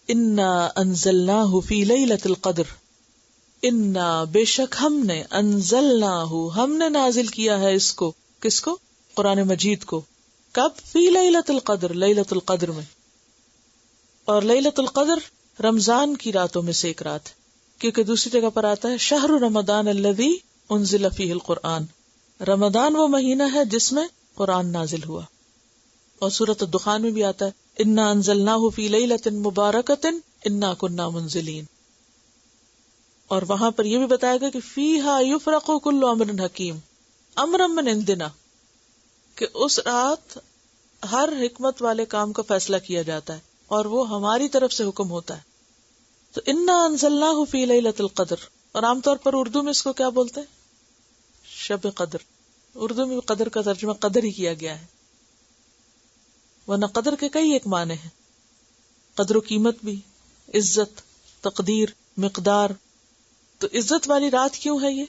انا انزلناہ فی لیلۃ القدر، انا بے شک ہم نے، انزلناہ ہم نے نازل کیا ہے اس کو، کس کو؟ قرآن مجید کو. کب؟ فی لیلۃ القدر، لیلۃ القدر میں. اور لیلۃ القدر رمضان کی راتوں میں سے ایک رات ہے، کیونکہ دوسری جگہ پر آتا ہے شہر رمضان الذی انزل فیہ القرآن، رمضان وہ مہینہ ہے جس میں قرآن نازل ہوا. اور سورۃ الدخان میں بھی آتا ہے انا انزلناہ فی لیلۃ مبارکۃ انا کنا منزلین. اور وہاں پر یہ بھی بتایا گیا کہ فیہا یفرق کل امر حکیم امرا من عندنا، کہ اس رات ہر حکمت والے کام کا فیصلہ کیا جاتا ہے اور وہ ہماری طرف سے حکم ہوتا ہے. تو انا انزلناہ فی لیلۃ القدر، اور عام طور پر اردو میں اس کو کیا بولتے ہیں؟ شب قدر. اردو میں قدر کا ترجمہ قدر ہی کیا گیا ہے، ورنہ قدر کے کئی ایک معنی ہیں. قدر و قیمت بھی، عزت، تقدیر، مقدار. تو عزت والی رات کیوں ہے یہ؟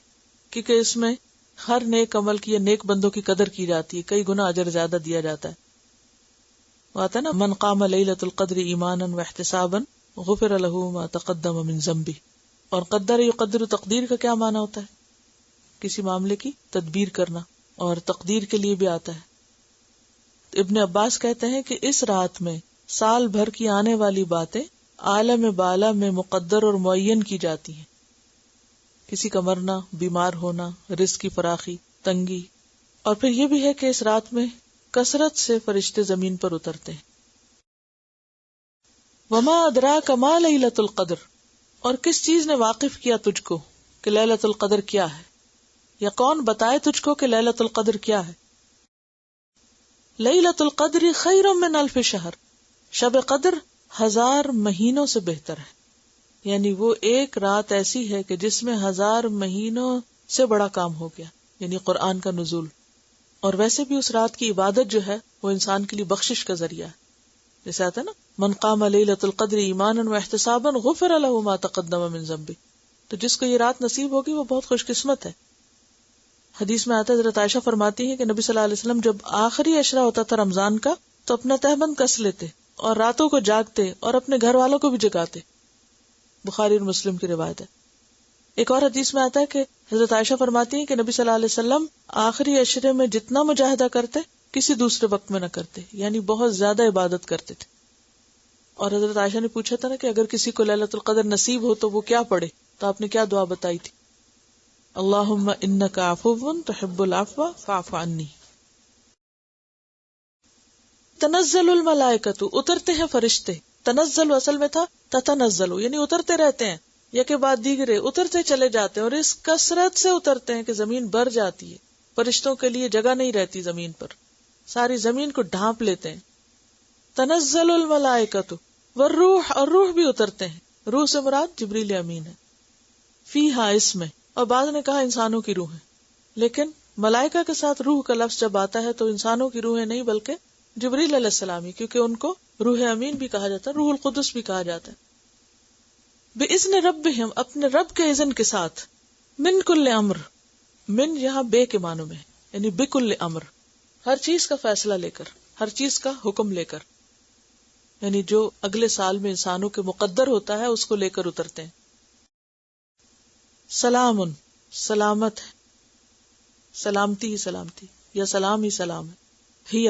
کیونکہ اس میں ہر نیک عمل کی یا نیک بندوں کی قدر کی جاتی ہے، کئی گنا اجر زیادہ دیا جاتا ہے. وہ آتا ہے نا من قام لیلۃ القدر ایمانا واحتسابا غفر له ما تقدم من ذنبه. اور قدر یقدر تقدیر کا کیا معنی ہوتا ہے؟ کسی معاملے کی تدبیر کرنا، اور تقدیر کے لیے بھی آتا ہے. ابن عباس کہتے ہیں کہ اس رات میں سال بھر کی آنے والی باتیں عالم بالا میں مقدر اور معین کی جاتی ہیں. کسی کا مرنا، بیمار ہونا، رزق کی فراخی، تنگی. اور پھر یہ بھی ہے کہ اس رات میں کثرت سے فرشتے زمین پر اترتے ہیں. وما ادراک ما لیلۃ القدر، اور کس چیز نے واقف کیا تجھ کو کہ لیلۃ القدر کیا ہے، یا کون بتائے تجھ کو کہ لیلۃ القدر کیا ہے؟ لیلۃ القدر خیر من الف شہر، شب قدر 1000 مہینوں سے بہتر ہے. یعنی وہ ایک رات ایسی ہے کہ جس میں 1000 مہینوں سے بڑا کام ہو گیا، یعنی قرآن کا نزول. اور ویسے بھی اس رات کی عبادت جو ہے وہ انسان کے لیے بخشش کا ذریعہ ہے. جیسے آتا ہے نا من قام لیلۃ القدر ایمانا واحتسابا غفر له ما تقدم من ذنبه. تو جس کو یہ رات نصیب ہوگی وہ بہت خوش قسمت ہے. حدیث میں آتا ہے حضرت عائشہ فرماتی ہیں کہ نبی صلی اللہ علیہ وسلم جب آخری عشرہ ہوتا تھا رمضان کا تو اپنا تہبند کس لیتے اور راتوں کو جاگتے اور اپنے گھر والوں کو بھی جگاتے. بخاری اور مسلم کی روایت ہے. ایک اور حدیث میں آتا ہے کہ حضرت عائشہ فرماتی ہیں کہ نبی صلی اللہ علیہ وسلم آخری عشرے میں جتنا مجاہدہ کرتے کسی دوسرے وقت میں نہ کرتے، یعنی بہت زیادہ عبادت کرتے تھے. اور حضرت عائشہ نے پوچھا تھا نا کہ اگر کسی کو لیلۃ القدر نصیب ہو تو وہ کیا پڑھے، تو آپ نے کیا دعا بتائی تھی؟ اللہم انک عفو تحب العفو فاعف عنی. تنزل الملائکۃ، اترتے ہیں فرشتے. تنزل اصل میں تھا تتنزل، یعنی اترتے رہتے ہیں، یکے بعد دیگرے اترتے چلے جاتے ہیں، اور اس کثرت سے اترتے ہیں کہ زمین بھر جاتی ہے. فرشتوں کے لیے جگہ نہیں رہتی زمین پر، ساری زمین کو ڈھانپ لیتے ہیں. تنزل الملائکۃ والروح، اور روح بھی اترتے ہیں. روح سے مراد جبریل امین ہے. فیہا، اس میں. اور بعض نے کہا انسانوں کی روح ہے، لیکن ملائکہ کے ساتھ روح کا لفظ جب آتا ہے تو انسانوں کی روحیں نہیں بلکہ جبریل علیہ السلام ہی، کیونکہ ان کو روح امین بھی کہا جاتا ہے، روح القدس بھی کہا جاتا ہے. بِإِذْنِ رَبِّهِمْ، اپنے رب کے اذن کے ساتھ. من کل امر، من یہاں بے کے معنوں میں، یعنی بکل امر، ہر چیز کا فیصلہ لے کر، ہر چیز کا حکم لے کر، یعنی جو اگلے سال میں انسانوں کے مقدر ہوتا ہے اس کو لے کر اترتے ہیں. سلام، سلامت ہے، سلامتی ہی سلامتی، یا سلام ہی سلام ہے. ہی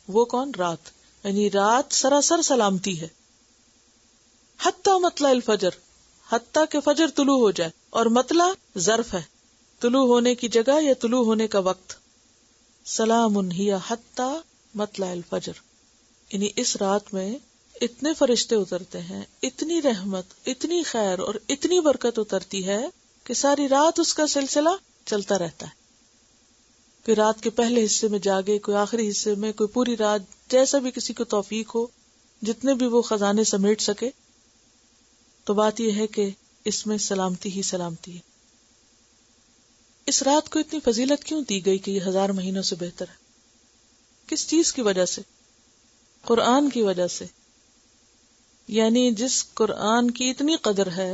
وہ کون؟ رات، یعنی رات سراسر سلامتی ہے. حتی مطلع الفجر، حتی کہ فجر طلوع ہو جائے. اور مطلع ظرف ہے، طلوع ہونے کی جگہ یا طلوع ہونے کا وقت. سلام ہی حتی مطلع الفجر، یعنی اس رات میں اتنے فرشتے اترتے ہیں، اتنی رحمت، اتنی خیر اور اتنی برکت اترتی ہے کہ ساری رات اس کا سلسلہ چلتا رہتا ہے. کوئی رات کے پہلے حصے میں جاگے، کوئی آخری حصے میں، کوئی پوری رات، جیسا بھی کسی کو توفیق ہو، جتنے بھی وہ خزانے سمیٹ سکے. تو بات یہ ہے کہ اس میں سلامتی ہی سلامتی ہے. اس رات کو اتنی فضیلت کیوں دی گئی کہ یہ 1000 مہینوں سے بہتر ہے؟ کس چیز کی وجہ سے؟ قرآن کی وجہ سے. یعنی جس قرآن کی اتنی قدر ہے،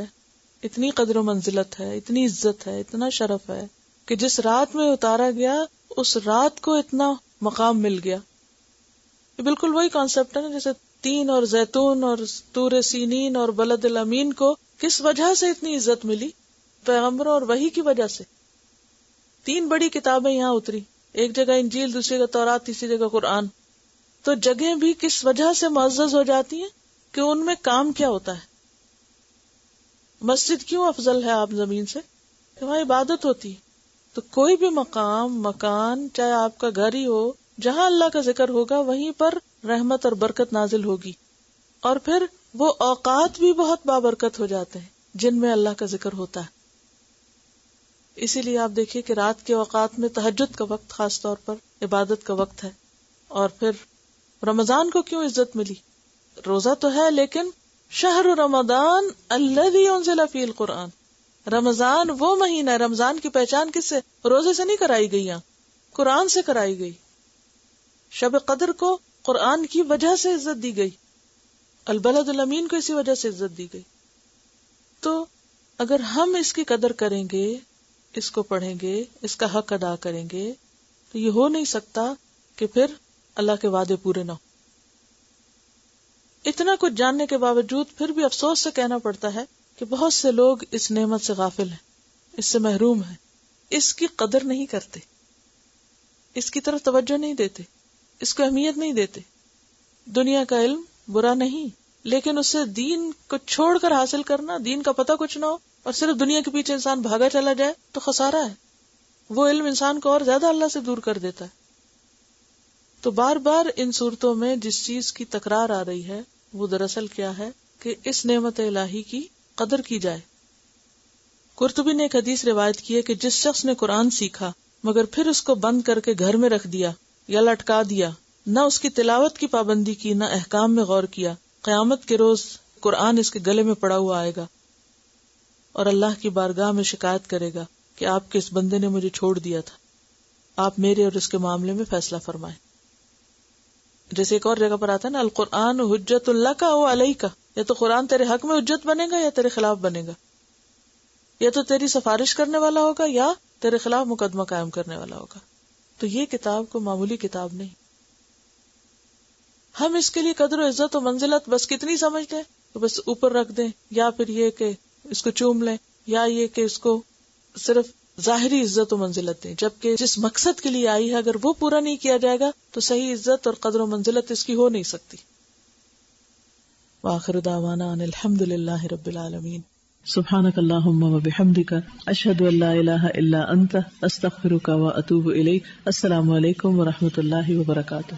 اتنی قدر و منزلت ہے، اتنی عزت ہے، اتنا شرف ہے کہ جس رات میں اتارا گیا اس رات کو اتنا مقام مل گیا. یہ بالکل وہی کانسیپٹ ہے نا جیسے تین اور زیتون اور طور سینین اور بلد الامین کو کس وجہ سے اتنی عزت ملی؟ پیغمبروں اور وحی کی وجہ سے. 3 بڑی کتابیں یہاں اتری، ایک جگہ انجیل، دوسری جگہ تورات، تیسری جگہ قرآن. تو جگہیں بھی کس وجہ سے معزز ہو جاتی ہیں کہ ان میں کام کیا ہوتا ہے. مسجد کیوں افضل ہے آپ زمین سے؟ کہ وہاں عبادت ہوتی. تو کوئی بھی مقام، مکان، چاہے آپ کا گھر ہی ہو، جہاں اللہ کا ذکر ہوگا وہیں پر رحمت اور برکت نازل ہوگی. اور پھر وہ اوقات بھی بہت بابرکت ہو جاتے ہیں جن میں اللہ کا ذکر ہوتا ہے. اسی لیے آپ دیکھیے کہ رات کے اوقات میں تہجد کا وقت خاص طور پر عبادت کا وقت ہے. اور پھر رمضان کو کیوں عزت ملی؟ روزہ تو ہے لیکن شہر رمضان الذی انزل فیہ القرآن، رمضان وہ مہینہ ہے. رمضان کی پہچان کس سے؟ روزے سے نہیں کرائی گئی، یہاں قرآن سے کرائی گئی. شب قدر کو قرآن کی وجہ سے عزت دی گئی، البلد الامین کو اسی وجہ سے عزت دی گئی. تو اگر ہم اس کی قدر کریں گے، اس کو پڑھیں گے، اس کا حق ادا کریں گے، تو یہ ہو نہیں سکتا کہ پھر اللہ کے وعدے پورے نہ ہو. اتنا کچھ جاننے کے باوجود پھر بھی افسوس سے کہنا پڑتا ہے کہ بہت سے لوگ اس نعمت سے غافل ہیں، اس سے محروم ہیں، اس کی قدر نہیں کرتے، اس کی طرف توجہ نہیں دیتے، اس کو اہمیت نہیں دیتے. دنیا کا علم برا نہیں، لیکن اسے دین کو چھوڑ کر حاصل کرنا، دین کا پتہ کچھ نہ ہو اور صرف دنیا کے پیچھے انسان بھاگا چلا جائے تو خسارہ ہے. وہ علم انسان کو اور زیادہ اللہ سے دور کر دیتا ہے. تو بار بار ان صورتوں میں جس چیز کی تکرار آ رہی ہے وہ دراصل کیا ہے کہ اس نعمت الہی کی قدر کی جائے. قرطبی نے ایک حدیث روایت کی ہے کہ جس شخص نے قرآن سیکھا مگر پھر اس کو بند کر کے گھر میں رکھ دیا یا لٹکا دیا، نہ اس کی تلاوت کی پابندی کی، نہ احکام میں غور کیا، قیامت کے روز قرآن اس کے گلے میں پڑا ہوا آئے گا اور اللہ کی بارگاہ میں شکایت کرے گا کہ آپ کے اس بندے نے مجھے چھوڑ دیا تھا، آپ میرے اور اس کے معاملے میں فیصلہ فرمائیں. جیسے ایک اور جگہ پر آتا ہے نا، القرآن حجت لک او علیک، یا تو قرآن تیرے حق میں حجت بنے گا یا تیرے خلاف بنے گا، یا تو تیری سفارش کرنے والا ہوگا یا تیرے خلاف مقدمہ قائم کرنے والا ہوگا. تو یہ کتاب کو معمولی کتاب نہیں. ہم اس کے لیے قدر و عزت و منزلت بس کتنی سمجھتے ہیں کہ بس اوپر رکھ دیں، یا پھر یہ کہ اس کو چوم لیں، یا یہ کہ اس کو صرف ظاہری عزت و منزلت دیں، جبکہ جس مقصد کے لیے آئی ہے اگر وہ پورا نہیں کیا جائے گا تو صحیح عزت اور قدر و منزلت اس کی ہو نہیں سکتی. وآخر دعوانا ان الحمد للہ رب العالمین. سبحانک اللہم وبحمدک، اشہد ان لا الہ الا انت، استغفرک واتوب الیک. السلام علیکم ورحمۃ اللہ وبرکاتہ.